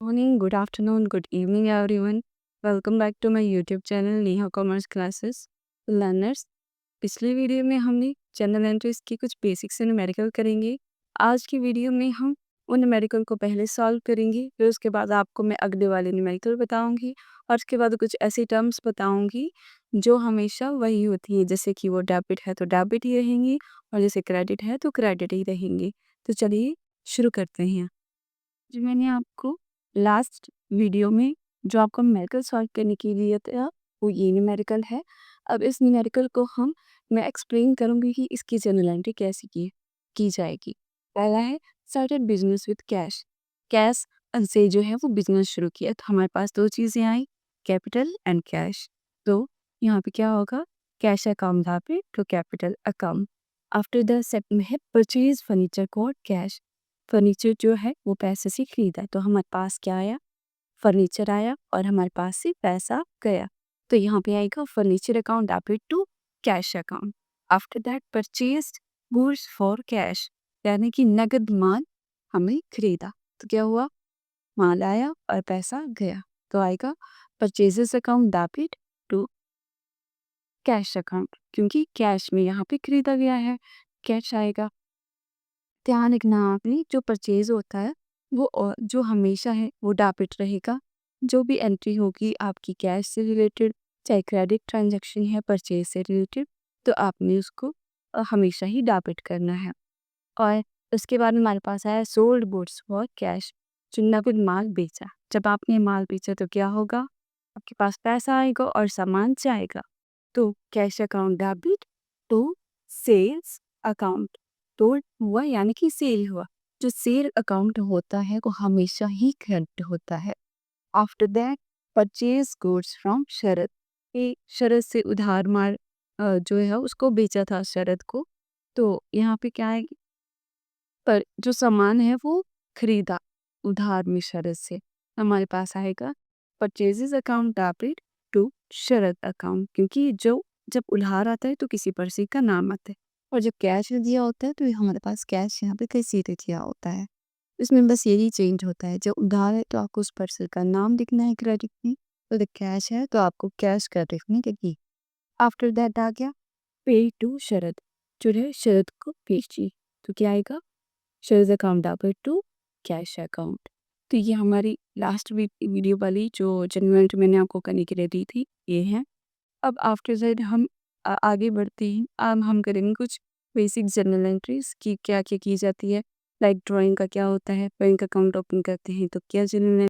Morning, good afternoon, good evening, everyone. Welcome back to my YouTube channel Neha commerce classes learners. पिछले video में हमने general entries की कुछ basic से numerical करेंगे। आज की वीडियो में हम उन न्यूमेरिकल को पहले सॉल्व करेंगे, फिर उसके बाद आपको मैं अगले वाले न्यूमेरिकल बताऊंगी और उसके बाद कुछ ऐसी टर्म्स बताऊंगी जो हमेशा वही होती है, जैसे कि वो डेबिट है तो डेबिट ही रहेंगी और जैसे क्रेडिट है तो क्रेडिट ही रहेंगे। तो चलिए शुरू करते हैं। जो मैंने आपको लास्ट वीडियो में जो आपको न्यूमेरिकल सॉल्व करने के लिए था वो ये न्यूमेरिकल है। अब इस न्यूमेरिकल को मैं एक्सप्लेन करूँगी कि इसकी जनरल एंट्री कैसे की जाएगी। पहला है started business with cash. Cash से जो है वो बिजनेस शुरू किया, तो हमारे पास दो चीज़ें आई, कैपिटल एंड कैश। तो यहाँ पे क्या होगा, कैश अकाउंट था पे तो capital account. After the second है परचेज फर्नीचर को कैश। फर्नीचर जो है वो पैसे से खरीदा, तो हमारे पास क्या आया, फर्नीचर आया और हमारे पास से पैसा गया। तो यहाँ पे आएगा furniture account debit to cash account. After that purchased goods for cash, यानी कि नगद माल हमें खरीदा। तो क्या हुआ, माल आया और पैसा गया, तो आएगा purchases account debit to cash account, क्योंकि कैश में यहाँ पे खरीदा गया है, कैश आएगा। ध्यान रखना आपने, जो परचेज होता है वो जो हमेशा है वो डेबिट रहेगा। जो भी एंट्री होगी आपकी कैश से रिलेटेड, चाहे क्रेडिट ट्रांजैक्शन है परचेज से रिलेटेड, तो आपने उसको हमेशा ही डेबिट करना है। और उसके बाद में हमारे पास आया सोल्ड गुड्स फॉर कैश, जो नगद माल बेचा। जब आपने माल बेचा तो क्या होगा, आपके पास पैसा आएगा और सामान जाएगा। तो cash account debit to sales account. तो हुआ यानी कि सेल हुआ। जो सेल अकाउंट होता है वो हमेशा ही क्रेडिट होता है। After that purchase goods from Sharad. ये शरद से उधार माल जो है उसको बेचा था शरद को। तो यहाँ पे क्या है, पर जो सामान है वो खरीदा उधार में शरद से, हमारे पास आएगा purchases account debit to Sharad account, क्योंकि जो जब उधार आता है तो किसी पर्सन का नाम आता है और जब कैश दिया होता है तो ये हमारे पास कैश यहाँ पे किसी ने दिया होता है। इसमें बस यही चेंज होता है, जब उधार है तो आपको उस पर्सन का नाम लिखना है क्रेडिट में, तो जब कैश है तो आपको कैश क्रेडिट में लिखनी। आफ्टर दैट आ गया पे टू शरद, जो है शरद को बेची, तो क्या आएगा, शोज account debit to cash account. तो ये हमारी लास्ट वीडियो वाली जो जनरल मैंने आपको करने के लिए दी थी ये है। अब आफ्टर दैट हम आगे बढ़ते हैं। अब हम करेंगे कुछ बेसिक जनरल एंट्रीज की क्या क्या की जाती है, लाइक ड्राइंग का क्या होता है, बैंक अकाउंट ओपन करते हैं तो क्या जनरल